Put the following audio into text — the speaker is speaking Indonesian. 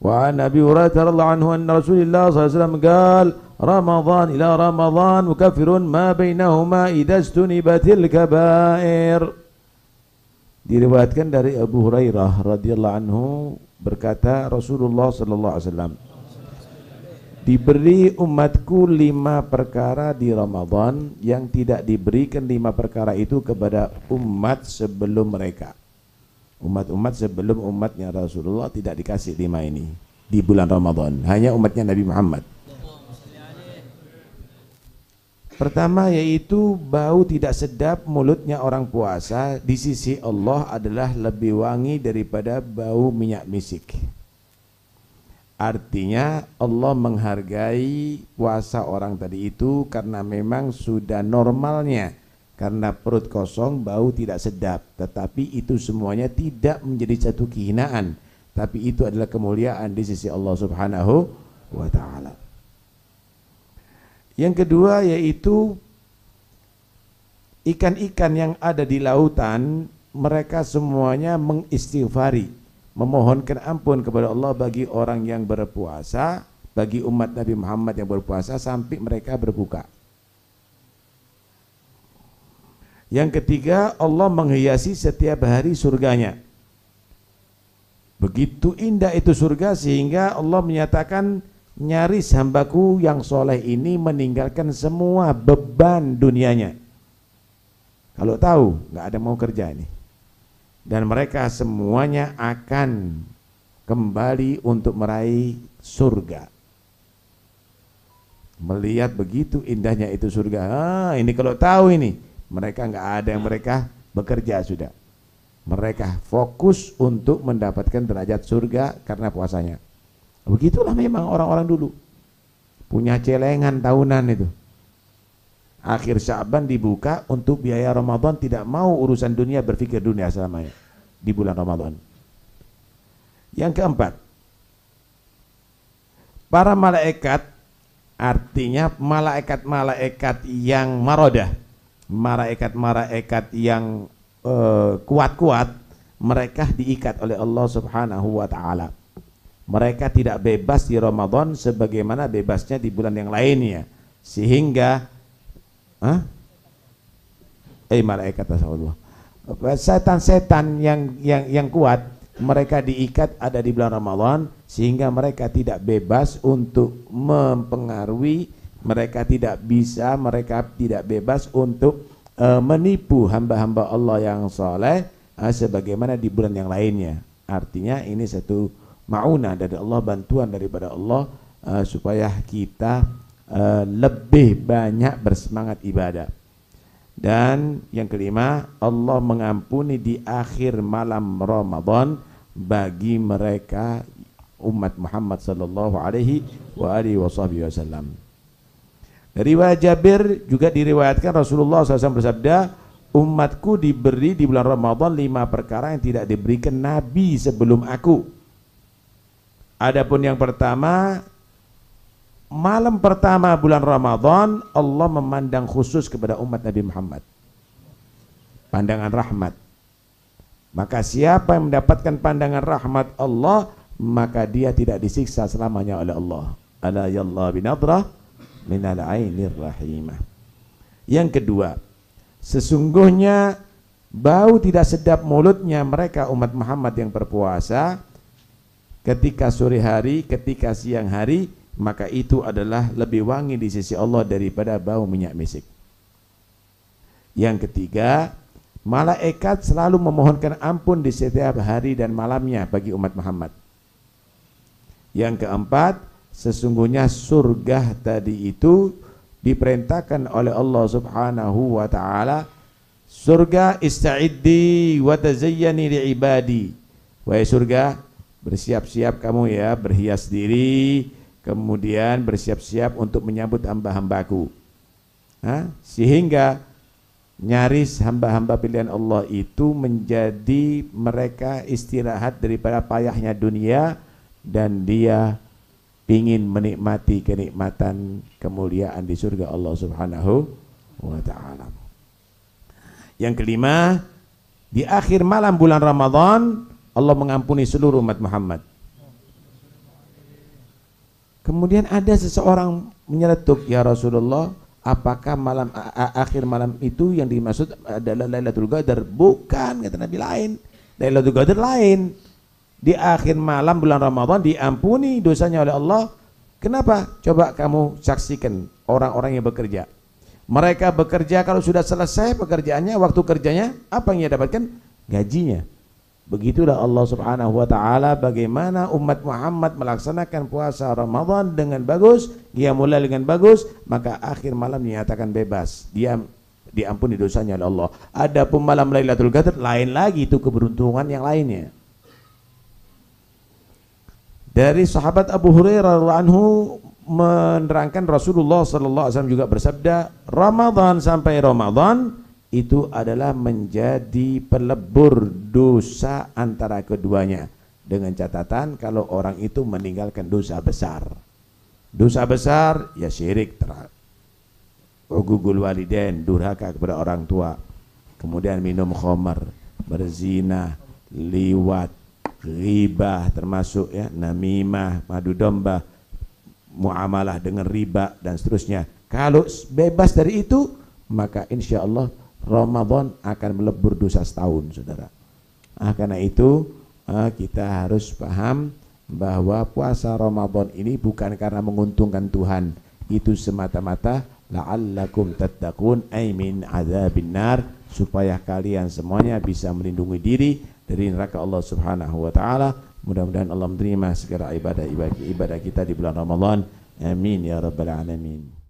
Wa an Abi Hurairah radhiyallahu anhu anna Rasulullah sallallahu alaihi wasallam qala Ramadan ila Ramadan mukaffirun ma bainahuma idza istunibatil kaba'ir. Diriwayatkan dari Abu Hurairah radhiyallahu anhu berkata Rasulullah sallallahu alaihi wasallam, diberi umatku 5 perkara di Ramadan yang tidak diberikan 5 perkara itu kepada umat sebelum mereka. Umat-umat sebelum umatnya Rasulullah tidak dikasih 5 ini di bulan Ramadan, hanya umatnya Nabi Muhammad. Pertama yaitu bau tidak sedap mulutnya orang puasa di sisi Allah adalah lebih wangi daripada bau minyak misik. Artinya Allah menghargai puasa orang tadi itu karena memang sudah normalnya, karena perut kosong bau tidak sedap, tetapi itu semuanya tidak menjadi satu kehinaan, tapi itu adalah kemuliaan di sisi Allah Subhanahu wa ta'ala. Yang kedua yaitu ikan-ikan yang ada di lautan, mereka semuanya mengistighfari, memohonkan ampun kepada Allah bagi orang yang berpuasa, bagi umat Nabi Muhammad yang berpuasa sampai mereka berbuka. Yang ketiga, Allah menghiasi setiap hari surganya. Begitu indah itu surga sehingga Allah menyatakan, nyaris hambaku yang soleh ini meninggalkan semua beban dunianya. Kalau tahu nggak ada mau kerja ini, dan mereka semuanya akan kembali untuk meraih surga. Melihat begitu indahnya itu surga, ini kalau tahu ini, mereka nggak ada yang mereka bekerja sudah. Mereka fokus untuk mendapatkan derajat surga karena puasanya. Begitulah memang orang-orang dulu, punya celengan tahunan itu. Akhir Sya'ban dibuka untuk biaya Ramadan, tidak mau urusan dunia, berpikir dunia selamanya di bulan Ramadan. Yang keempat, para malaikat, artinya malaikat-malaikat yang marodah, malaikat-malaikat yang kuat-kuat, mereka diikat oleh Allah Subhanahu wa ta'ala. Mereka tidak bebas di Ramadan sebagaimana bebasnya di bulan yang lainnya, sehingga malaikat Allah, setan-setan yang kuat, mereka diikat ada di bulan Ramadan sehingga mereka tidak bebas untuk mempengaruhi, mereka tidak bebas untuk menipu hamba-hamba Allah yang soleh sebagaimana di bulan yang lainnya. Artinya ini satu ma'unah dari Allah, bantuan daripada Allah supaya kita lebih banyak bersemangat ibadah. Dan yang kelima, Allah mengampuni di akhir malam Ramadan bagi mereka umat Muhammad sallallahu alaihi wasallam. Dari riwayat Jabir juga diriwayatkan Rasulullah SAW bersabda, umatku diberi di bulan Ramadan 5 perkara yang tidak diberikan Nabi sebelum aku. Adapun yang pertama, malam pertama bulan Ramadan Allah memandang khusus kepada umat Nabi Muhammad, pandangan rahmat. Maka siapa yang mendapatkan pandangan rahmat Allah, maka dia tidak disiksa selamanya oleh Allah. Ala yallah binadrah minal ainir rahimah. Yang kedua, sesungguhnya bau tidak sedap mulutnya mereka umat Muhammad yang berpuasa ketika sore hari, ketika siang hari, maka itu adalah lebih wangi di sisi Allah daripada bau minyak misik. Yang ketiga, malaikat selalu memohonkan ampun di setiap hari dan malamnya bagi umat Muhammad. Yang keempat, sesungguhnya surga tadi itu diperintahkan oleh Allah Subhanahu wa ta'ala, surga ista'iddi wa tazayyani li'ibadi. Wahai surga, bersiap-siap kamu ya, berhias diri, kemudian bersiap-siap untuk menyambut hamba-hambaku. Sehingga nyaris hamba-hamba pilihan Allah itu menjadi mereka istirahat daripada payahnya dunia, dan dia ingin menikmati kenikmatan kemuliaan di surga Allah Subhanahu wa ta'ala. Yang kelima, di akhir malam bulan Ramadan Allah mengampuni seluruh umat Muhammad. Kemudian ada seseorang menyeletuk, ya Rasulullah, apakah akhir malam itu yang dimaksud adalah Lailatul Qadar? Bukan, kata Nabi, lain. Lailatul Qadar lain. Di akhir malam bulan Ramadan diampuni dosanya oleh Allah. Kenapa? Coba kamu saksikan orang-orang yang bekerja. Mereka bekerja, kalau sudah selesai pekerjaannya, waktu kerjanya, apa yang ia dapatkan? Gajinya. Begitulah Allah Subhanahu wa taala bagaimana umat Muhammad melaksanakan puasa Ramadan dengan bagus, dia mulai dengan bagus, maka akhir malam dinyatakan bebas. Dia diampuni dosanya oleh Allah. Adapun malam Lailatul Qadar lain lagi, itu keberuntungan yang lainnya. Dari sahabat Abu Hurairah radhiyallahu anhu menerangkan Rasulullah sallallahu alaihi wasallam juga bersabda, Ramadan sampai Ramadan itu adalah menjadi pelebur dosa antara keduanya, dengan catatan kalau orang itu meninggalkan dosa besar. Dosa besar ya syirik, uququl walidain, durhaka kepada orang tua, kemudian minum khamar, berzina, liwat, ghibah, termasuk ya namimah, madu domba, muamalah dengan riba dan seterusnya. Kalau bebas dari itu, maka insya Allah Ramadan akan melebur dosa setahun, saudara. Karena itu kita harus paham bahwa puasa Ramadan ini bukan karena menguntungkan Tuhan, itu semata-mata la'allakum tattaqun, ay min adzabin nar, supaya kalian semuanya bisa melindungi diri dari neraka Allah Subhanahu wa taala. Mudah-mudahan Allah menerima segala ibadah kita di bulan Ramadan. Amin ya rabbal alamin.